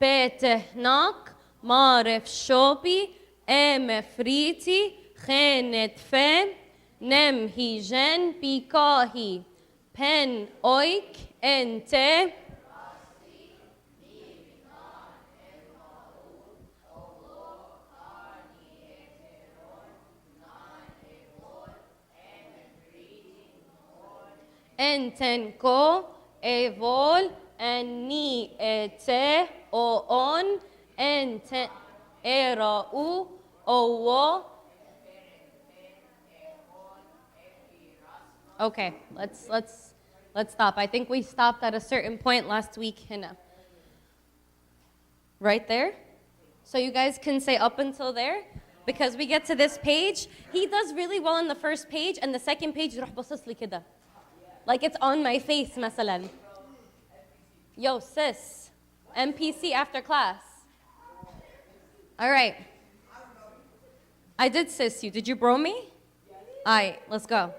هناك معرف شوبي مفريتي خانت فان نم هيجان بيكاهي بن اويك انت انتنكو ايفول اني ete o on ente erau owo. Okay, let's stop. I think we stopped at a certain point last week, Hina. Right there? So you guys can say up until there, because we get to this page. He does really well on the first page, and the second page يروح باصص لي كده. Like it's on my face, مثلا. Yo, sis, MPC after class. All right. I did sis you. Did you bro me? All right, let's go.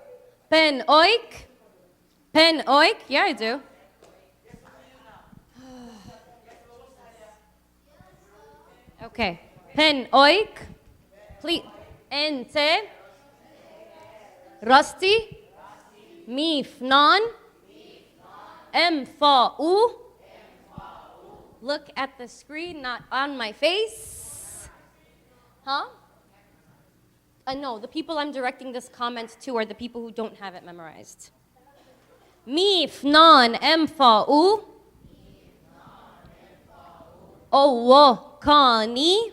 Pen oik. Pen oik. Yeah, I do. Okay. Pen oik. Please. Ente. Rusty. Mif non. Mfa'u. Look at the screen, not on my face. Huh? No, the people I'm directing this comment to are the people who don't have it memorized. Mif non mfa'u. Owo kani.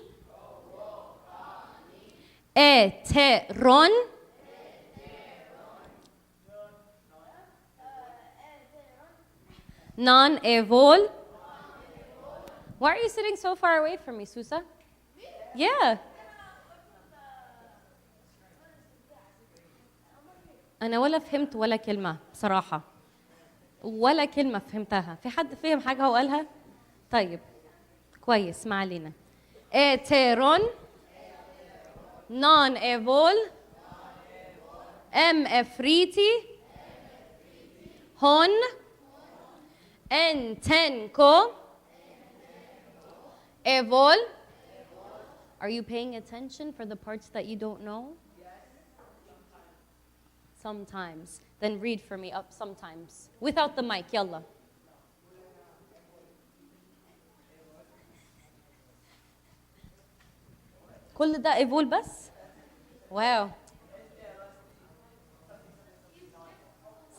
Eteron. Non evol. Why are you sitting so far away from me, Susa? Yeah. أنا ولا فهمت ولا كلمة بصراحة. ولا كلمة فهمتها. في حد فهم حاجة هو قالها؟ طيب. كويس ما علينا. إترون. نون إيفول. أم إفريتي. هون. إنتنكو. Evol. Are you paying attention for the parts that you don't know? Sometimes. Then read for me up sometimes. Without the mic, yalla. كل ده evol بس? Wow.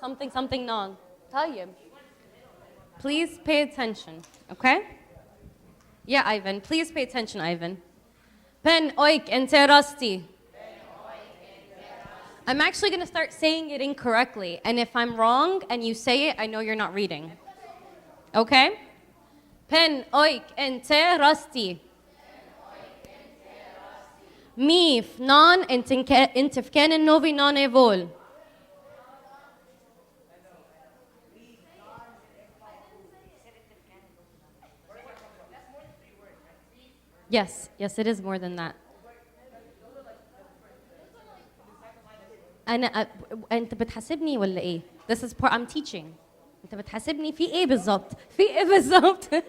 Something non. طيب. Please pay attention, okay? Yeah, Ivan. Please pay attention, Ivan. Pen oik enterasti. I'm actually going to start saying it incorrectly. And if I'm wrong and you say it, I know you're not reading. Okay? Pen oik enterasti. Mif non intifken novi non evol. Yes, it is more than that. أنت بتحاسبني ولا إيه؟ This is part I'm teaching. أنت بتحاسبني في إيه بالضبط؟ في إيه بالضبط؟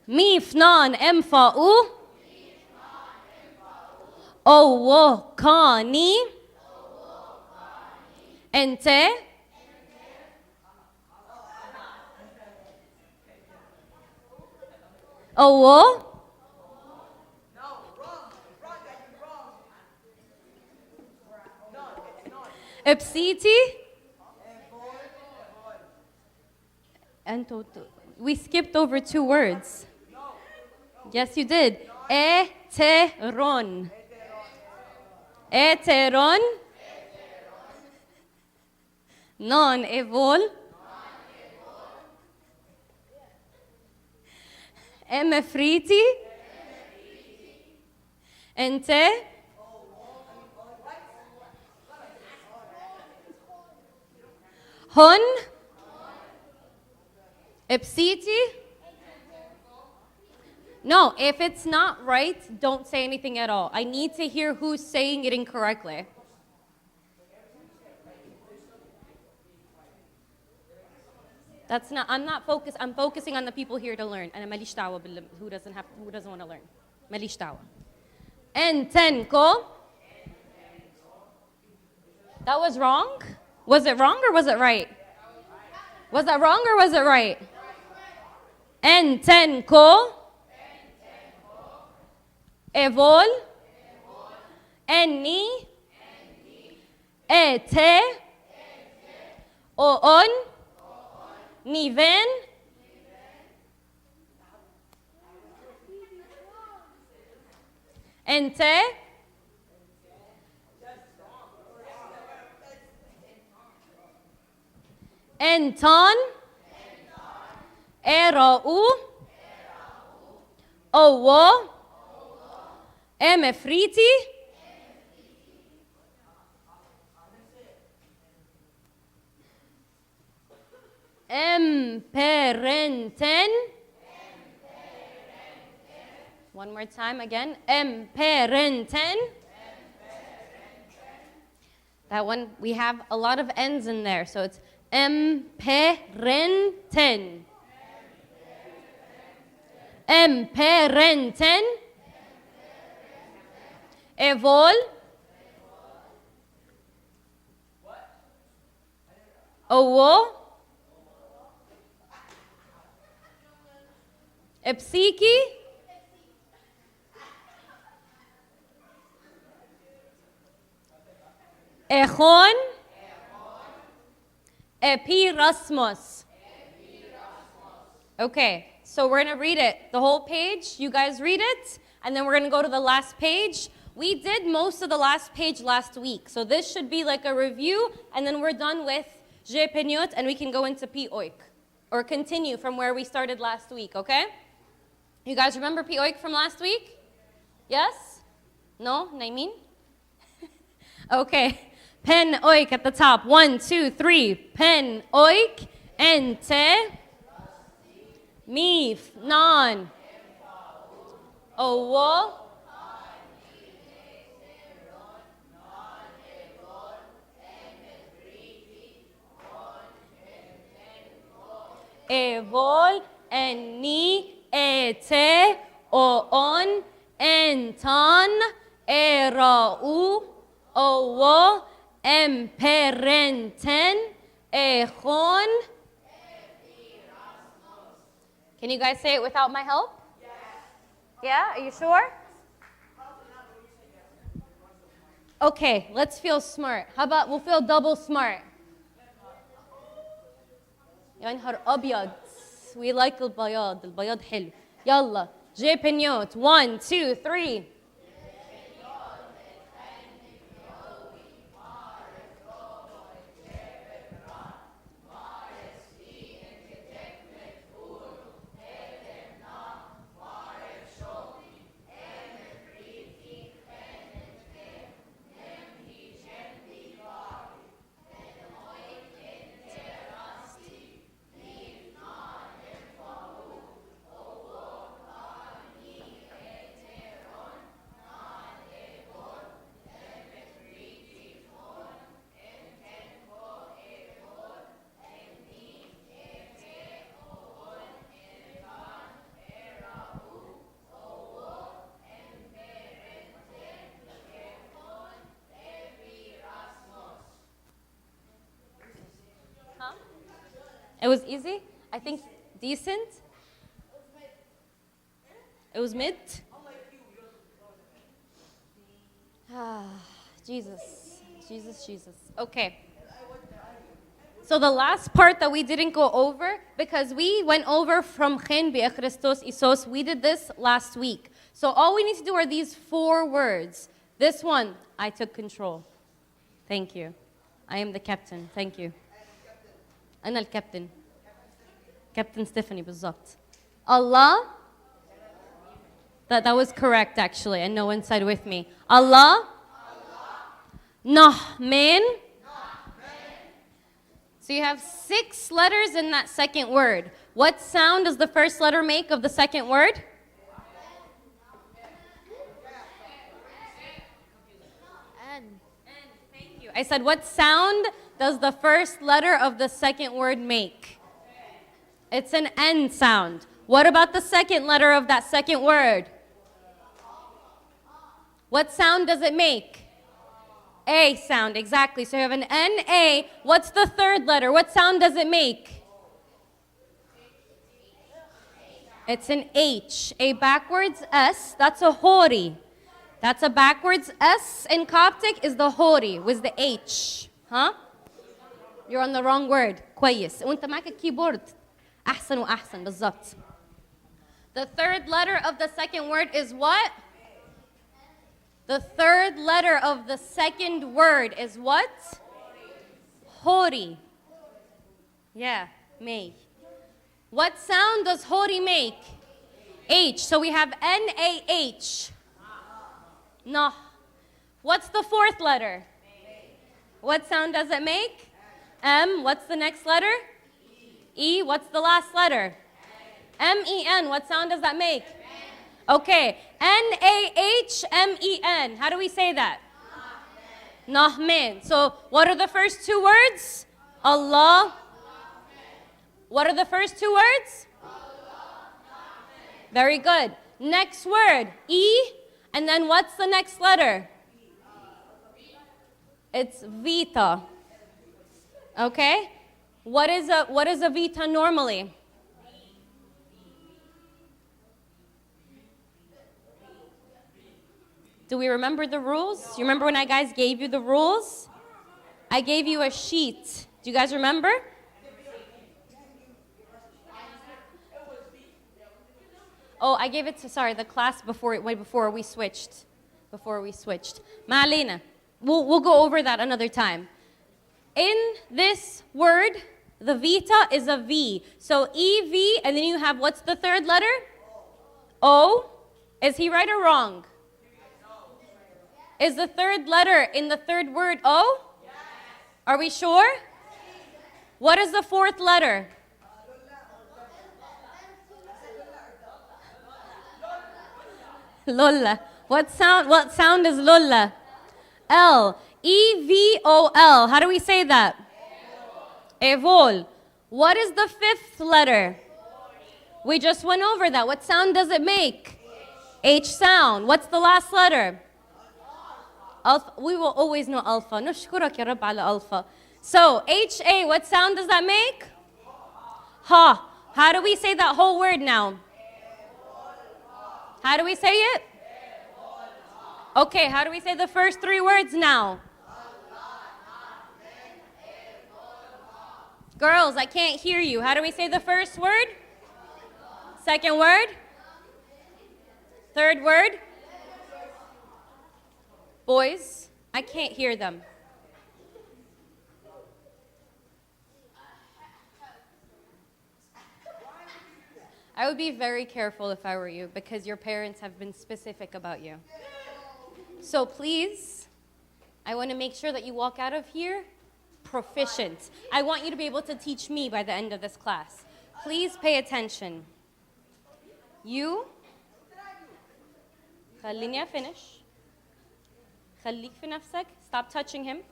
ميف نان إم فاؤو أو كاني أنت أو Ipsiti? We skipped over 2 words. Yes, you did. Eteron. Eteron. Non evol. Emefriti. Ente. Hun. Ipsiti. No, if it's not right, don't say anything at all. I need to hear who's saying it incorrectly. That's not, I'm not focused, I'm focusing on the people here to learn. أنا ماليش دعوة who doesn't want to learn. ماليش دعوة. Entenko. That was wrong? Was it wrong or was it right? Was that wrong or was it right? Entenko. Evol. Enni. Ete. Oon. Niven. Ente. Enton. Erau. Owo. Emefriti. Emperenten. One more time again. Emperenten. That one, we have a lot of N's in there, so it's emperenten. Emperenten. Evol. Owo. Epsiki. Echon. Epirasmos. Okay, so we're going to read it, the whole page. You guys read it, and then we're going to go to the last page. We did most of the last page last week, so this should be like a review, and then we're done with Je Penyot, and we can go into Pi Oik, or continue from where we started last week, okay? You guys remember Pi Oik from last week? Yes? No? Naimin? Okay. Pen Oik at the top. 1, 2, 3. Pen Oik. Ente. Mif. Non. Owo. Evol. Enni. Ete. Oon. Enton. Erau. Owo. Emperenten. Echon. Can you guys say it without my help? Yes. Yeah, are you sure? Okay, let's feel smart. How about we'll feel double smart? يا نهار أبيض. We like البياض. البياض حلو. يلا. جي بنيوت. 1, 2, 3. It was easy? I think decent? It was mid? Ah, Jesus. Okay. So the last part that we didn't go over, because we went over from Chen Bia Christos Isos, we did this last week. So all we need to do are these 4 words. This one, I took control. Thank you. I am the captain. Thank you. أنا الكابتن. Captain Stephanie بالضبط. Allah. That was correct actually, and no one said with me. Allah. Nahmin. So you have 6 letters in that second word. What sound does the first letter make of the second word? N. Thank you. I said, what sound does the first letter of the second word make? It's an N sound. What about the second letter of that second word? What sound does it make? A sound, exactly. So you have an N-A. What's the third letter? What sound does it make? It's an H. A backwards S, that's a hori. That's a backwards S in Coptic is the hori, with the H. Huh? You're on the wrong word. كويس. وانت معك الكيبورد. أحسن وأحسن بالضبط. The third letter of the second word is what? The third letter of the second word is what? Hori. Yeah, may. What sound does hori make? H. So we have N-A-H. No. What's the fourth letter? What sound does it make? M. What's the next letter? E. What's the last letter? M-E-N. What sound does that make? Okay. N-A-H-M-E-N. How do we say that? Nahmen. So what are the first two words? Allah. What are the first two words? Very good. Next word. E. And then what's the next letter? It's Vita. Okay? What is a Vita normally? Do we remember the rules? You remember when I guys gave you the rules? I gave you a sheet. Do you guys remember? Oh, I gave it to, the class before we switched. Ma علينا. We'll go over that another time. In this word, the vita is a V. So E-V, and then you have, what's the third letter? O. Is he right or wrong? Is the third letter in the third word O? Yes. Are we sure? What is the fourth letter? Lolla. What sound is Lolla? L. E-V-O-L. How do we say that? Evol. What is the fifth letter? We just went over that. What sound does it make? H sound. What's the last letter? Alpha. We will always know alpha. نشكرك يا رب على alpha. So, H-A, what sound does that make? Ha. How do we say that whole word now? How do we say it? Okay, how do we say the first three words now? Girls, I can't hear you. How do we say the first word? Second word? Third word? Boys, I can't hear them. I would be very careful if I were you because your parents have been specific about you. So please, I want to make sure that you walk out of here proficient. I want you to be able to teach me by the end of this class. Please pay attention. You, خليني finish. خليك في نفسك. Stop touching him.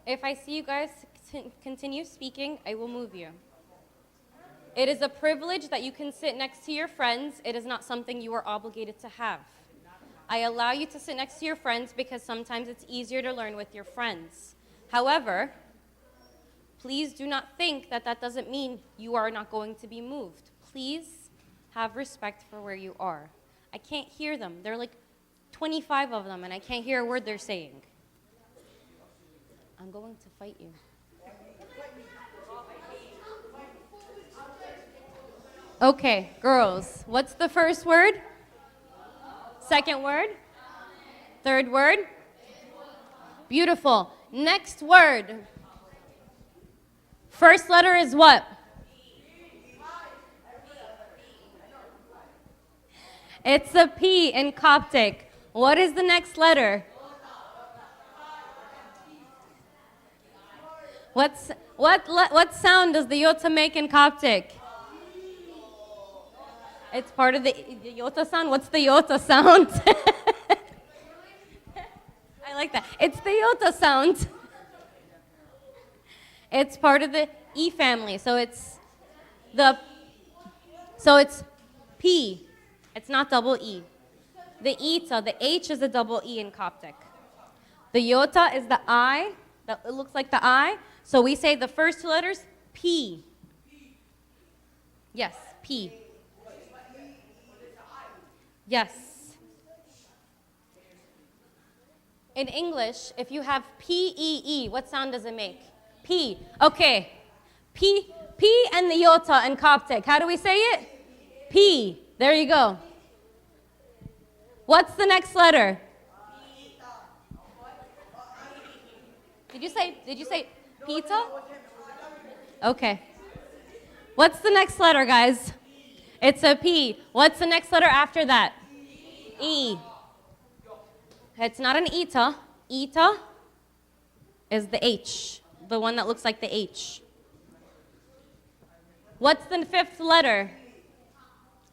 If I see you guys continue speaking, I will move you. It is a privilege that you can sit next to your friends. It is not something you are obligated to have. I allow you to sit next to your friends because sometimes it's easier to learn with your friends. However, please do not think that that doesn't mean you are not going to be moved. Please have respect for where you are. I can't hear them. There are like 25 of them and I can't hear a word they're saying. I'm going to fight you. Okay, girls, what's the first word? Second word? Third word? Beautiful. Next word. First letter is what? It's a P in Coptic. What is the next letter? What sound does the yota make in Coptic? It's part of the yota sound. What's the yota sound? I like that. It's the yota sound. It's part of the E family. So it's P. It's not double E. The Eta, the H is a double E in Coptic. The Yota is the I. It looks like the I. So we say the first two letters, P. Yes, P. Yes. In English, if you have P-E-E, what sound does it make? P. Okay. P and the Yota in Coptic. How do we say it? P. There you go. What's the next letter? Did you say pita? Okay. What's the next letter, guys? It's a P. What's the next letter after that? E. It's not an eta. Eta is the H, the one that looks like the H. What's the fifth letter?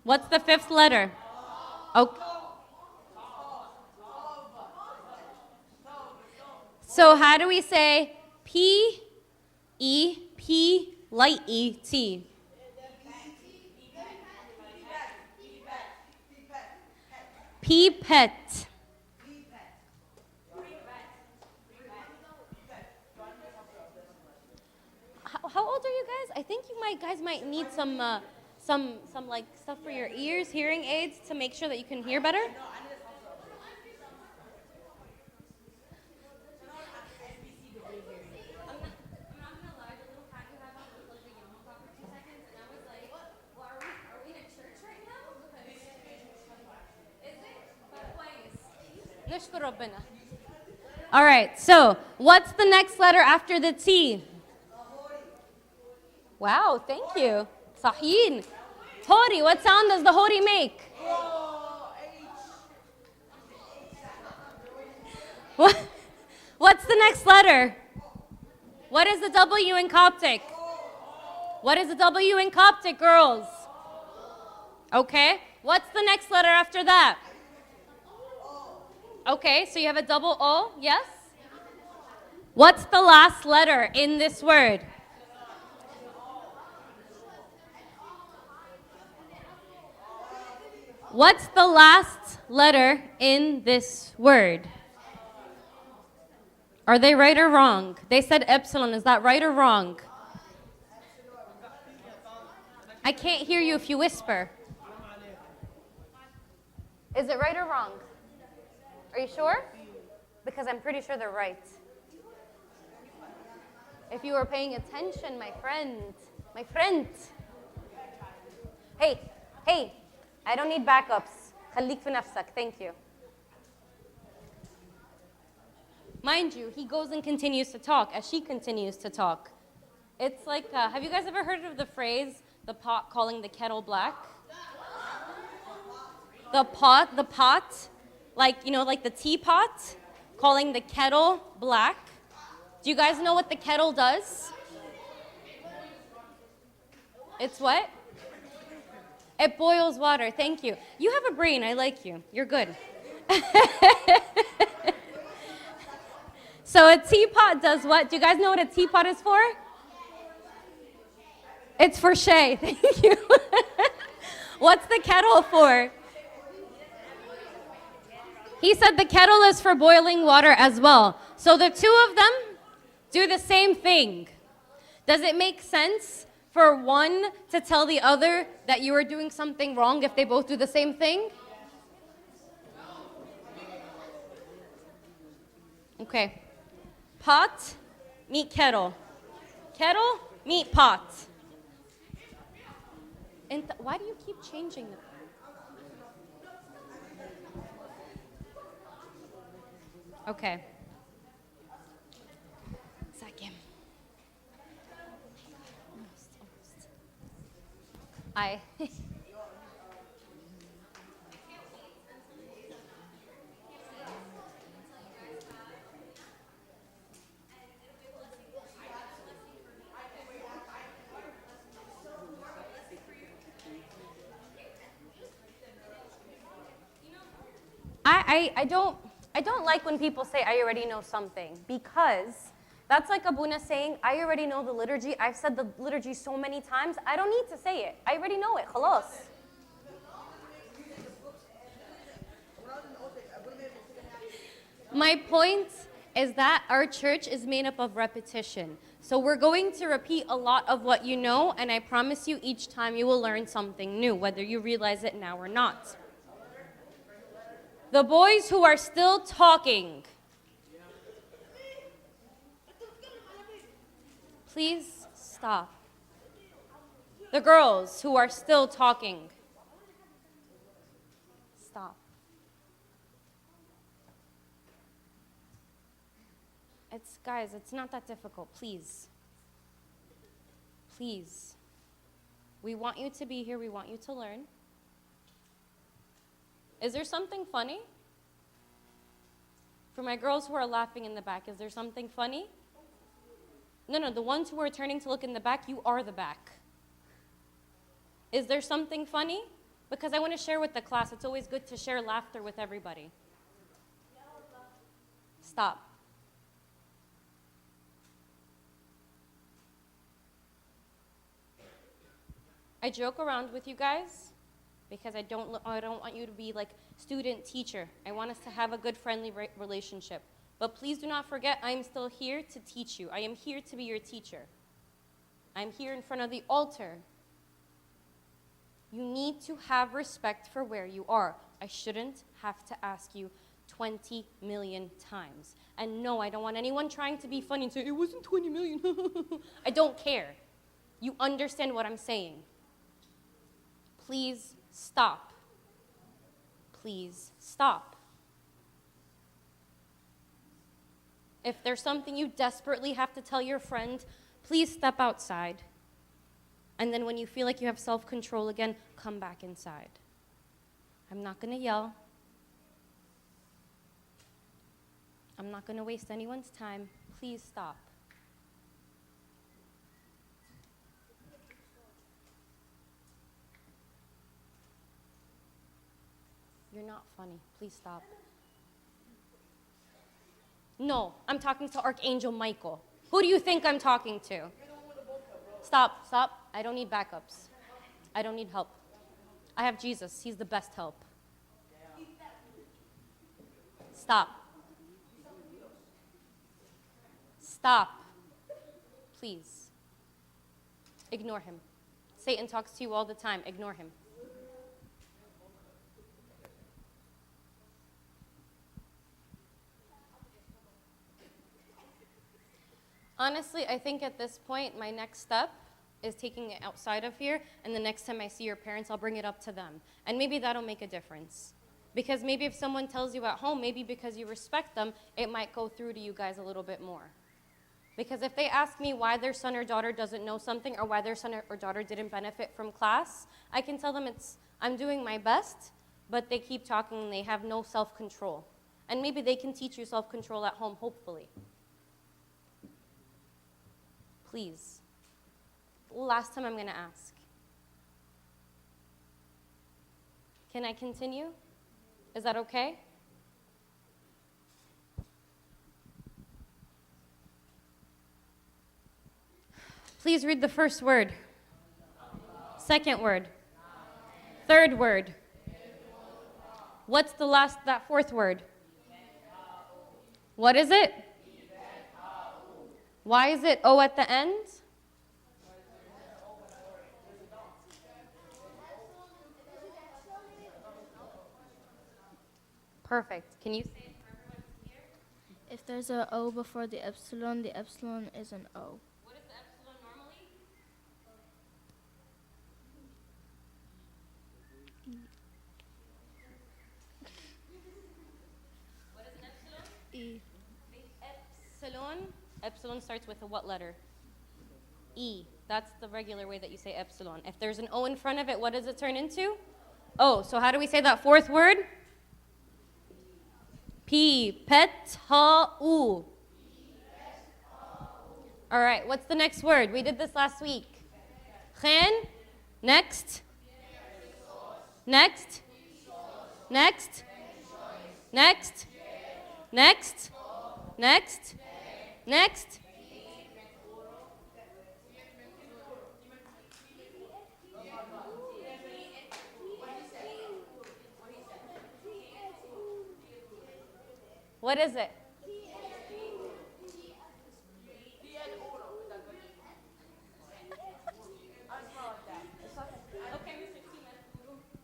What's the fifth letter? Okay. So how do we say P, E, P, light E, T? Pipette. How old are you guys? I think you guys might need some like stuff for your ears, hearing aids, to make sure that you can hear better. All right, so what's the next letter after the T? Wow, thank you. Sahin. Hori, what sound does the hori make? What's the next letter? What is the W in Coptic? What is the W in Coptic, girls? Okay, what's the next letter after that? Okay, so you have a double O, yes? What's the last letter in this word? What's the last letter in this word? Are they right or wrong? They said epsilon. Is that right or wrong? I can't hear you if you whisper. Is it right or wrong? Are you sure? Because I'm pretty sure they're right. If you were paying attention, my friend. Hey, I don't need backups. خليك في نفسك. Thank you. Mind you, he goes and continues to talk as she continues to talk. It's like, have you guys ever heard of the phrase, the pot calling the kettle black? The pot, like the teapot, calling the kettle black. Do you guys know what the kettle does? It's what? It boils water. Thank you. You have a brain. I like you. You're good. So a teapot does what? Do you guys know what a teapot is for? It's for Shay. Thank you. What's the kettle for? He said the kettle is for boiling water as well. So the two of them do the same thing. Does it make sense for one to tell the other that you are doing something wrong if they both do the same thing? Okay. Pot, meet kettle. Kettle, meet pot. And why do you keep changing them? Okay. Second. Almost. I don't like when people say I already know something, because That's like Abuna saying, I already know the liturgy. I've said the liturgy so many times. I don't need to say it. I already know it. Khalas. My point is that our church is made up of repetition. So we're going to repeat a lot of what you know, and I promise you each time you will learn something new, whether you realize it now or not. The boys who are still talking, please stop. The girls who are still talking, stop. Guys, it's not that difficult, please. Please. We want you to be here, we want you to learn. Is there something funny? For my girls who are laughing in the back, is there something funny? No, the ones who are turning to look in the back, you are the back. Is there something funny? Because I want to share with the class. It's always good to share laughter with everybody. Stop. I joke around with you guys because I don't want you to be like student-teacher. I want us to have a good, friendly relationship. But please do not forget, I am still here to teach you. I am here to be your teacher. I'm here in front of the altar. You need to have respect for where you are. I shouldn't have to ask you 20 million times. And no, I don't want anyone trying to be funny and say, it wasn't 20 million. I don't care. You understand what I'm saying. Please stop. Please stop. If there's something you desperately have to tell your friend, please step outside. And then when you feel like you have self-control again, come back inside. I'm not going to yell. I'm not going to waste anyone's time. Please stop. You're not funny. Please stop. No, I'm talking to Archangel Michael. Who do you think I'm talking to? Stop. I don't need backups. I don't need help. I have Jesus. He's the best help. Stop. Stop. Please. Ignore him. Satan talks to you all the time. Ignore him. Honestly, I think at this point, my next step is taking it outside of here, and the next time I see your parents, I'll bring it up to them. And maybe that'll make a difference. Because maybe if someone tells you at home, maybe because you respect them, it might go through to you guys a little bit more. Because if they ask me why their son or daughter doesn't know something, or why their son or daughter didn't benefit from class, I can tell them I'm doing my best, but they keep talking and they have no self-control. And maybe they can teach you self-control at home, hopefully. Please. Last time I'm going to ask. Can I continue? Is that okay? Please read the first word. Second word. Third word. What's that fourth word? What is it? Why is it O at the end? Perfect. Can you say it for everyone here? If there's a O before the epsilon is an O. What is the epsilon normally? What is an epsilon? E. The epsilon starts with a what letter? E. That's the regular way that you say epsilon. If there's an O in front of it, what does it turn into? O. So how do we say that fourth word? P. Pet-ha-u. All right, what's the next word? We did this last week. Khen. Next. Next. Next. Next. Next. Next. Next. What is it?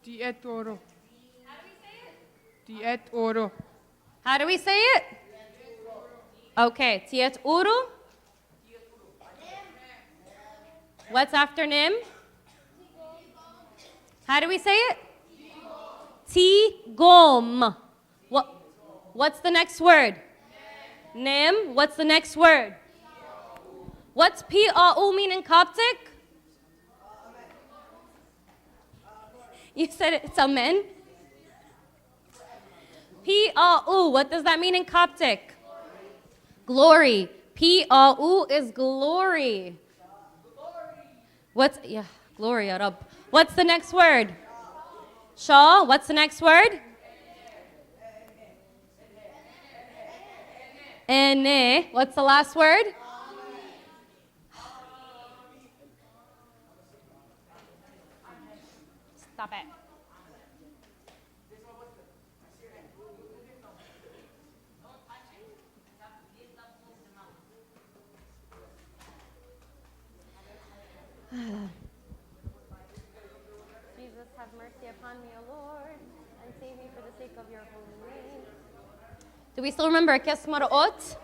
Diet oro. Diet oro. How do we say it? Okay, tiet uru. What's after nim? How do we say it? Tigom. What's the next word? Nim. What's the next word? What's P-A-U mean in Coptic? You said it's amen? P-A-U, what does that mean in Coptic? Glory. P-A-U is glory. Yeah, glory, ya Rab. What's the next word? Shah. What's the next word? Ene. What's the last word? Stop it. Jesus, have mercy upon me, O Lord, and save me for the sake of your holy name. Do we still remember Kes Maraot?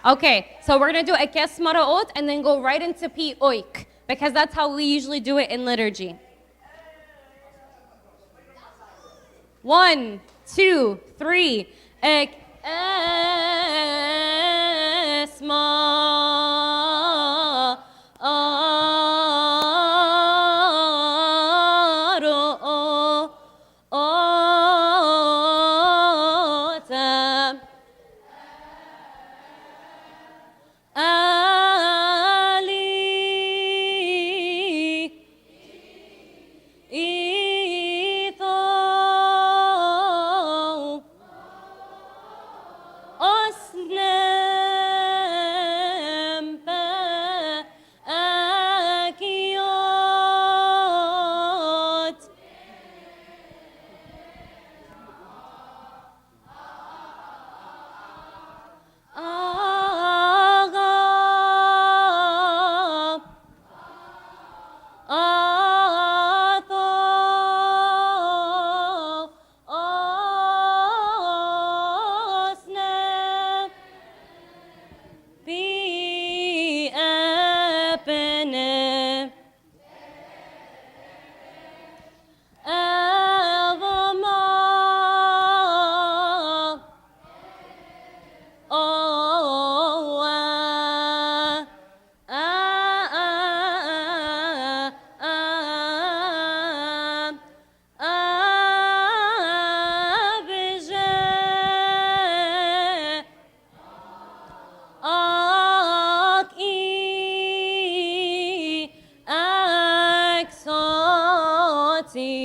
Okay, so we're going to do a Kes Maraot and then go right into Pi Oik, because that's how we usually do it in liturgy. 1, 2, 3. Ek esma aro otam ali ito osnem pa akiot agam ato osnem bi apene avama oa abje aki aksoti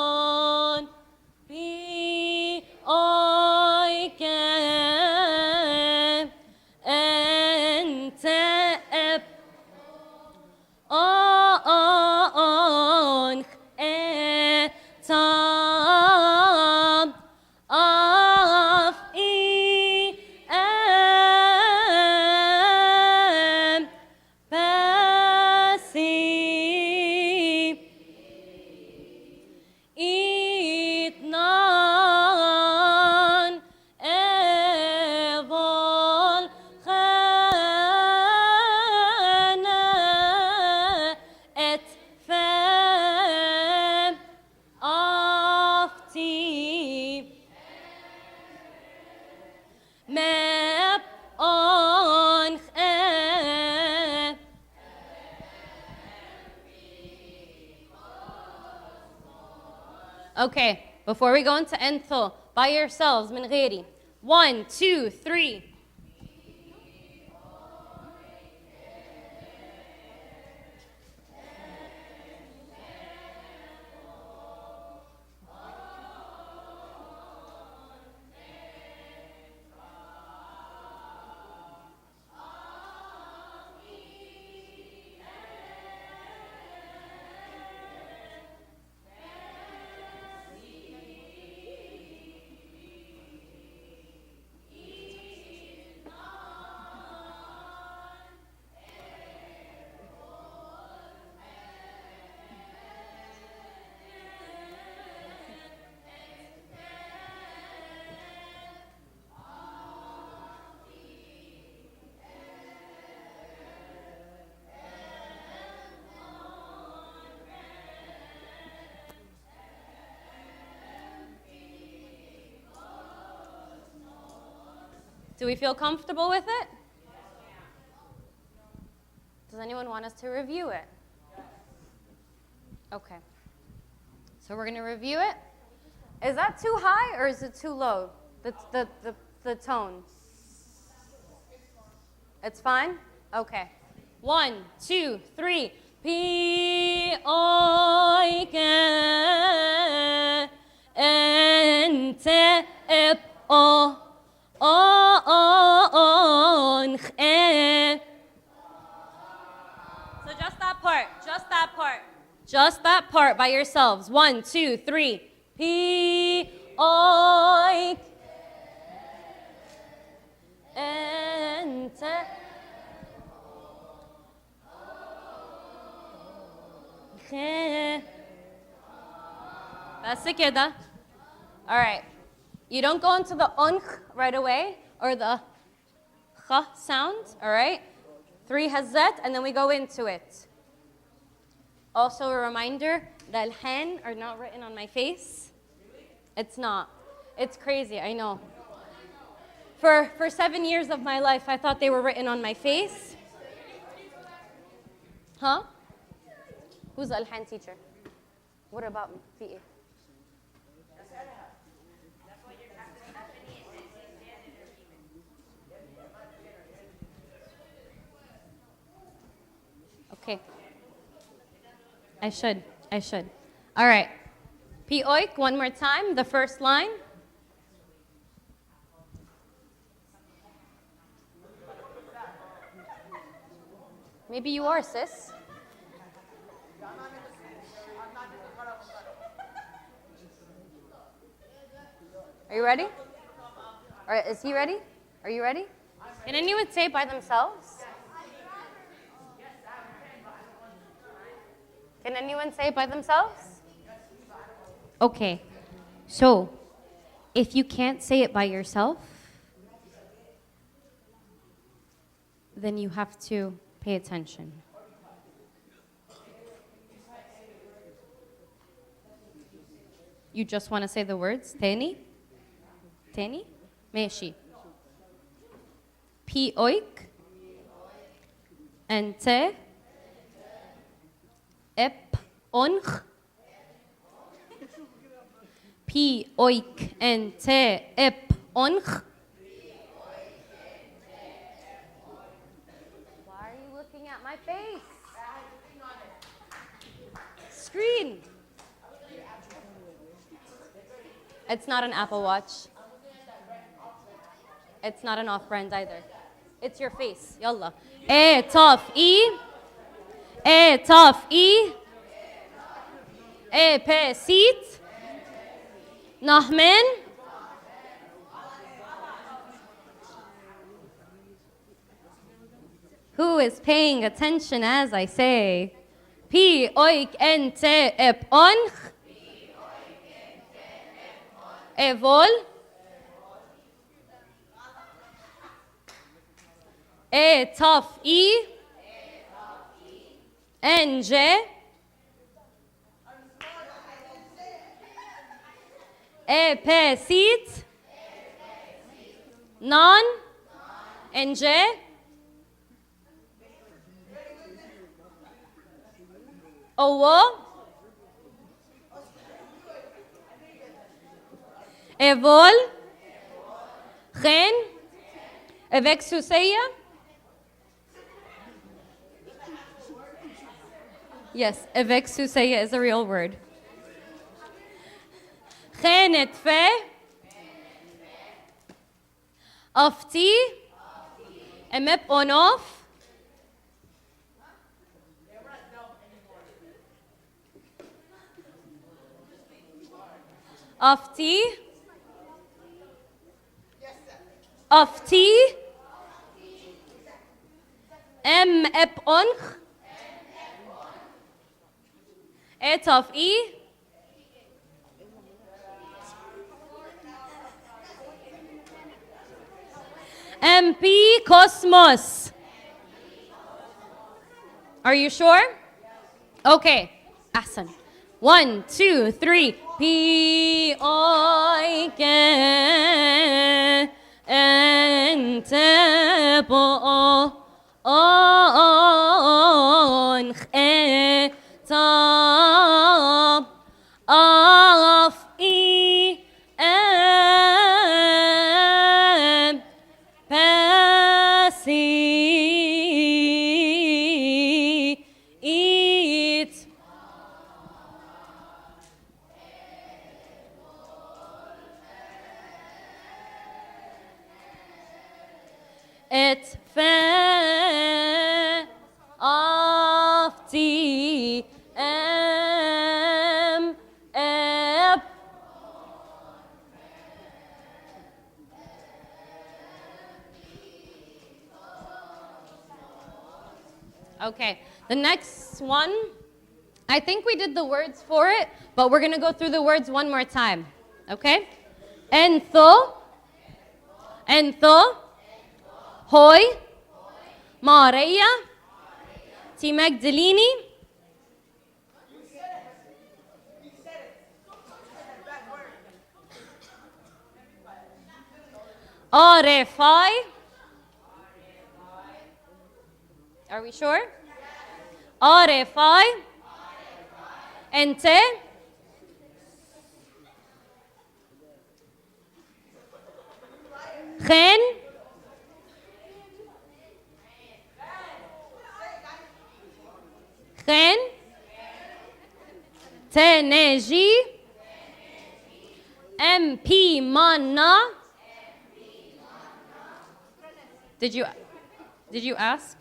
Amon bi oike ente ep on etam af I am pasi itnan evol khana et fem afti map on Okay, before we go into Entho, by yourselves, min ghairi. 1, 2, 3. Do we feel comfortable with it? Does anyone want us to review it? Okay. So we're going to review it. Is that too high or is it too low? The tone. It's fine? Okay. 1, 2, 3. بأيك أنت So just that part, just that part. Just that part by yourselves. 1, 2, 3. بأيك أنت That's it, kida. All right. You don't go into the right away or the kha sound, all right? 3 hazat, and then we go into it. Also a reminder that al-han are not written on my face. It's not. It's crazy, I know. For 7 years of my life, I thought they were written on my face. Huh? Who's the al-han teacher? What about me? في إيه? Okay. I should. All right. P-oik, one more time, the first line. Maybe you are, sis. Are you ready? All right, is he ready? Are you ready? Can anyone say it by themselves? Can anyone say it by themselves? Okay. So, if you can't say it by yourself, then you have to pay attention. You just want to say the words? تاني؟ تاني؟ ماشي. بي-oik أنت اب-onch بي-oik أنت اب-onch. Why are you looking at my face? Screen. It's not an Apple Watch. It's not an off-brand either. It's your face. Yalla. E tof e. E tof e. E pe sit. Nahmen. Who is paying attention as I say? P oik ente ep onch. Evol. E tof e. Enge. E pe sit. Non. Enge. Owo. Evol. Gen. Avec Suseya. Yes, avec Suseya is a real word. Genet fe. Afti. Emep onof. Afti. Afti. Em ep onch. Et of e. MP Cosmos. Are you sure? Okay. Ahsan. 1, 2, 3. P I K N on خطاب of em pasi it et fe afti em ep Okay, the next one, I think we did the words for it, but we're going to go through the words one more time. Okay? Entho, hoy, Maria, T. Magdalene, Arefai. Are we sure? Arefai. Ente. Chen. Chen. Teneji. MP Manna. Did you ask?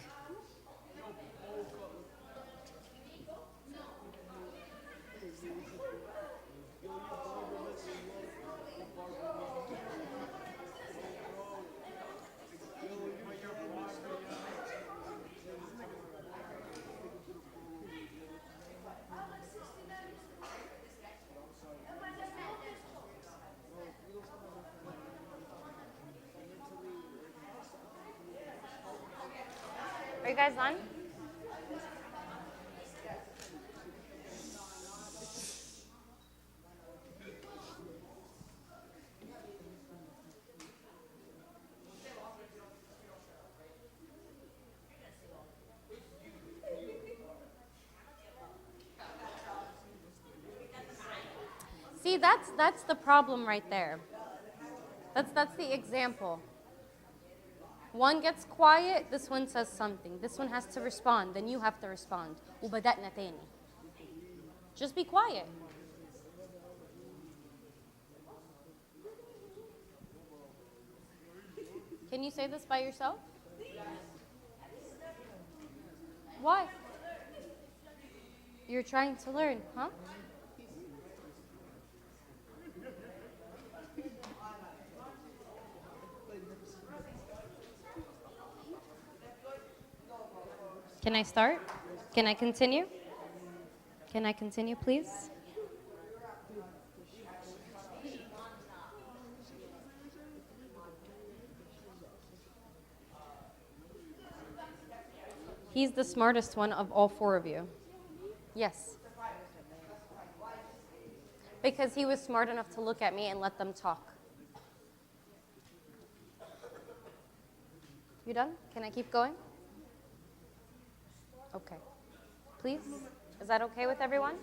Are you guys done? See, that's the problem right there. That's the example. One gets quiet, this one says something. This one has to respond, then you have to respond. وبدأنا تاني. Just be quiet. Can you say this by yourself? Why? You're trying to learn, huh? Can I start? Can I continue? Can I continue, please? He's the smartest one of all four of you. Yes. Because he was smart enough to look at me and let them talk. You done? Can I keep going? Okay. Please? Is that okay with everyone?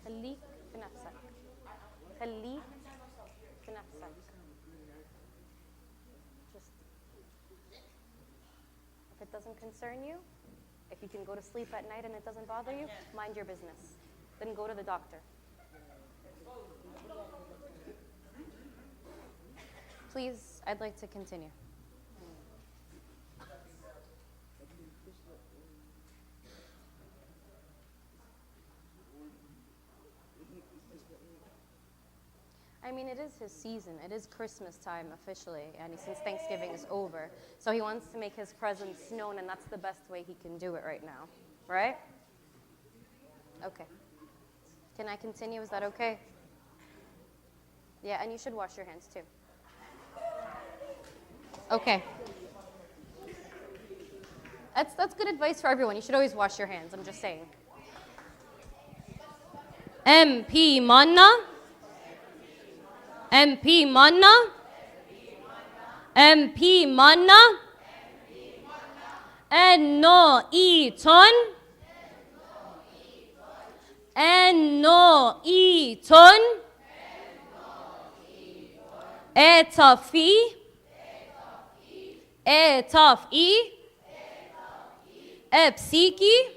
خليك في نفسك. خليك في نفسك. Just if it doesn't concern you, if you can go to sleep at night and it doesn't bother you, mind your business. Then go to the doctor. Please, I'd like to continue. I mean, it is his season. It is Christmas time officially, and since Thanksgiving is over. So he wants to make his presence known, and that's the best way he can do it right now, right? Okay. Can I continue? Is that okay? Yeah, and you should wash your hands too. Okay. That's good advice for everyone. You should always wash your hands. I'm just saying. MP Manna. MP Manna. MP Manna. Enno Eton. Enno Eton. Etafi. Etafi. Epsiki.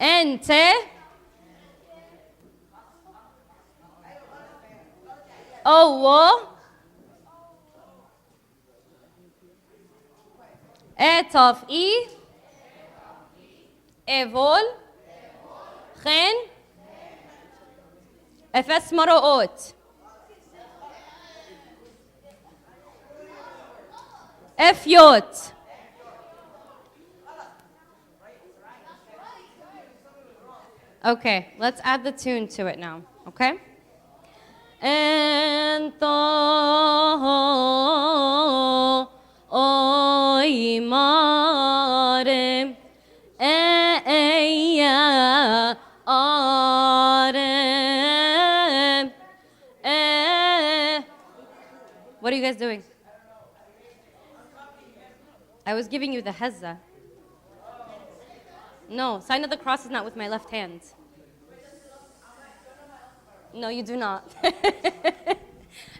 Ente. Owo. Etafi. Evol. Chen. Efes Maroot. Efyot. Okay, let's add the tune to it now, okay? Ento oimare eya are. What are you guys doing? I was giving you the hezza. No, sign of the cross is not with my left hand. No, you do not.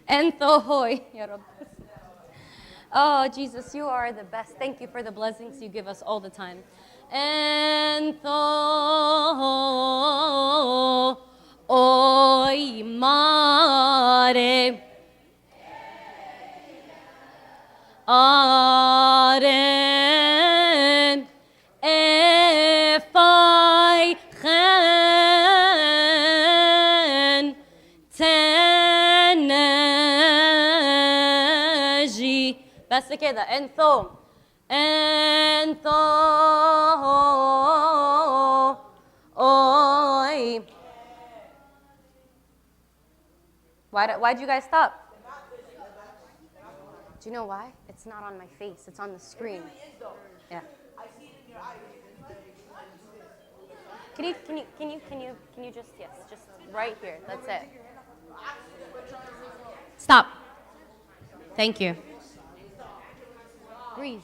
Enthohoi, ya Rab. Oh, Jesus, you are the best. Thank you for the blessings you give us all the time. Entho oi mare aren efai chen teneji. بس كده. انثو oy. Why'd you guys stop? Do you know why? It's not on my face. It's on the screen. Yeah. Can you just, yes, just right here. That's it. Stop. Thank you. Breathe.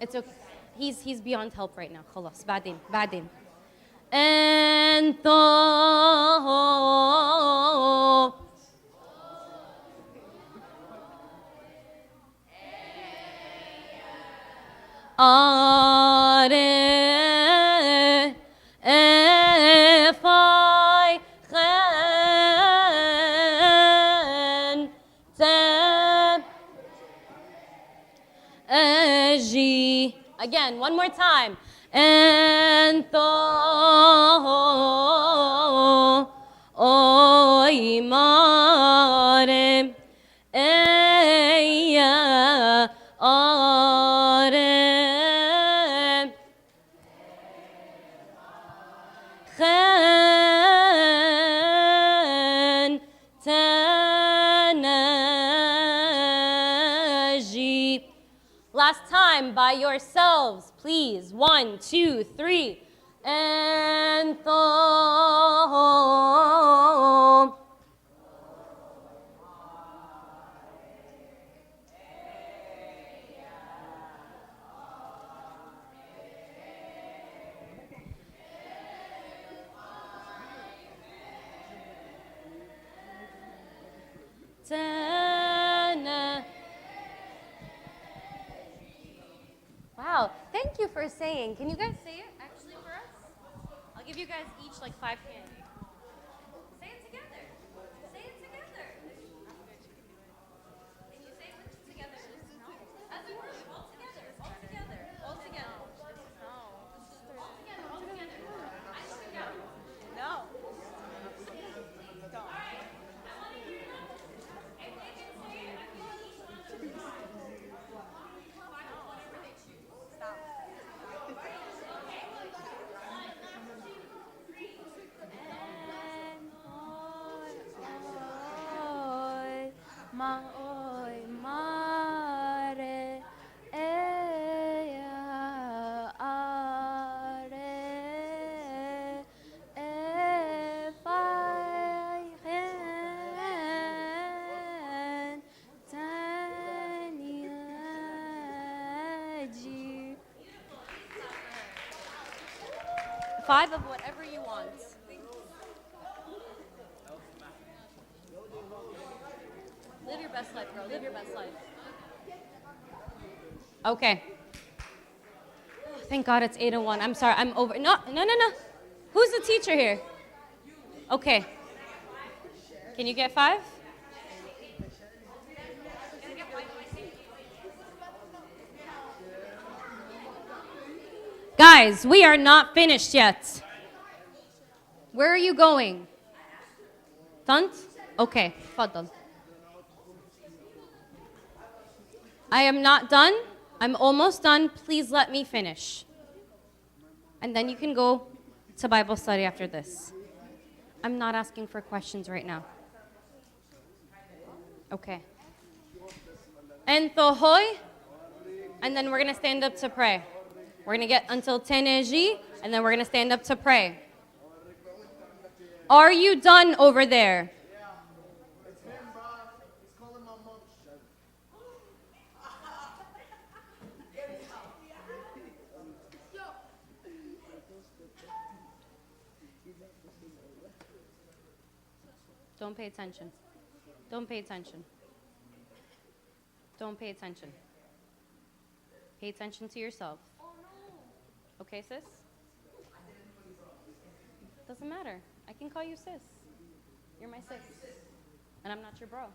It's okay. He's beyond help right now. خلاص. بعدين. أنتو are efai chen teji. Again, one more time. Ento oimare eya are chen teneji. Last time by yourselves, please. 1, 2, 3. Entho. Wow, thank you for saying. Can you guys say it actually for us? I'll give you guys each like 5 candy. Say it together. Say it together. Can you say it together? No. As a group, all together. All together. All together. No. All together. All together. I should go. No. All right. I want to hear them. If they can say it, I feel like each one. oy mare eya are efayhen taniaji. 5 of whatever you want. Live your best life, girl. Live your best life. Okay. Oh, thank God it's 8:01. I'm sorry. I'm over. No. Who's the teacher here? Okay. Can you get 5? Guys, we are not finished yet. Where are you going? Tant? Okay. Faddal. I am not done. I'm almost done. Please let me finish. And then you can go to Bible study after this. I'm not asking for questions right now. Okay. And Thohoy. And then we're going to stand up to pray. We're going to get until Teneji, and then we're going to stand up to pray. Are you done over there? Don't pay attention. Don't pay attention. Don't pay attention. Pay attention to yourself. Okay, sis? Doesn't matter. I can call you sis. You're my sis. And I'm not your bro.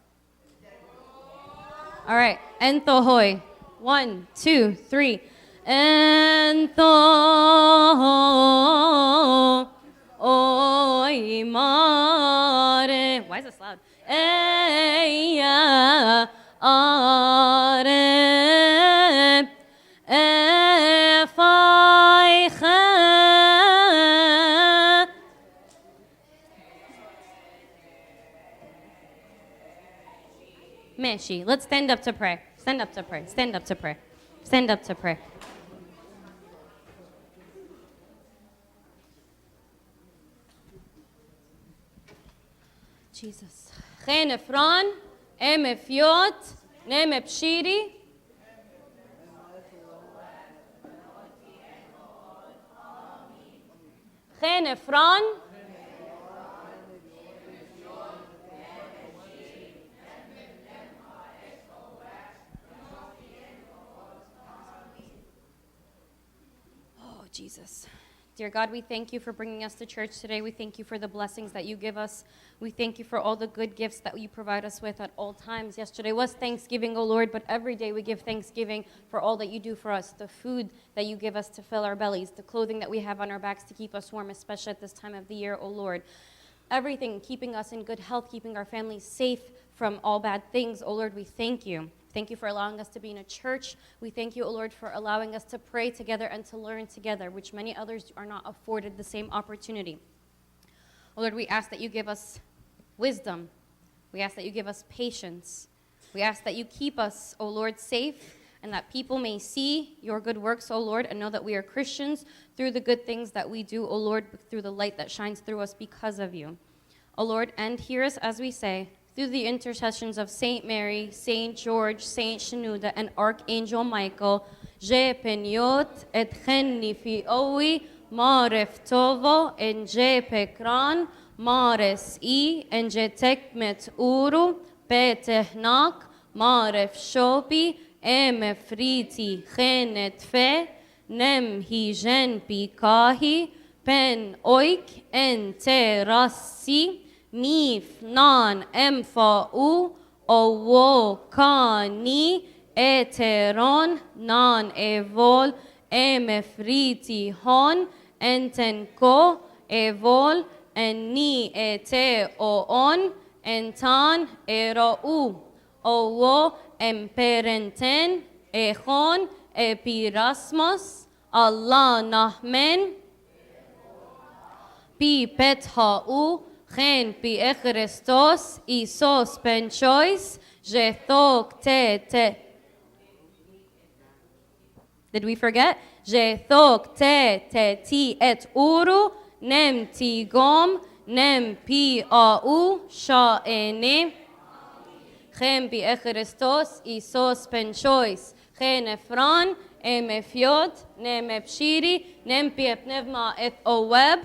All right. Entohoy. 1, 2, 3. Entohoy mare. Why is this loud? Eya are. Meshi, let's stand up to pray. Stand up to pray. Stand up to pray. Stand up to pray. Jesus. Chen Efron, Em Efiot, Nem Epshiri. Chen Efron. Jesus. Dear God, we thank you for bringing us to church today. We thank you for the blessings that you give us. We thank you for all the good gifts that you provide us with at all times. Yesterday was Thanksgiving, O Lord, but every day we give thanksgiving for all that you do for us, the food that you give us to fill our bellies, the clothing that we have on our backs to keep us warm, especially at this time of the year, O Lord. Everything, keeping us in good health, keeping our families safe from all bad things. O Lord, we thank you. Thank you for allowing us to be in a church. We thank you, O Lord, for allowing us to pray together and to learn together, which many others are not afforded the same opportunity. O Lord, we ask that you give us wisdom. We ask that you give us patience. We ask that you keep us, O Lord, safe, and that people may see your good works, O Lord, and know that we are Christians through the good things that we do, O Lord, through the light that shines through us because of you. O Lord, and hear us as we say, through the intercessions of Saint Mary, Saint George, Saint Shenouda, and Archangel Michael, Je peniot et chenni fi owi, maref tovo, en je pekran, mares I, en je tekmet uru, petehnak, maref shopi, emefriti chenet fe, nem hi jen pikahi, pen oik en terassi, Nif nan emfa'u owo kani eteron nan evol emefriti hon entenko evol enni ete oon entan era'u owo emperenten echon epirasmos Allah nahmen Pi petha'u Chen pi Christos Isos penchois Jethok te. Did we forget? Jethok te ti et uru nem ti gom nem pi au sha ene. Chen pi Christos Isos penchois Chen efron em efiod nem epshiri nem pi pnevma et oweb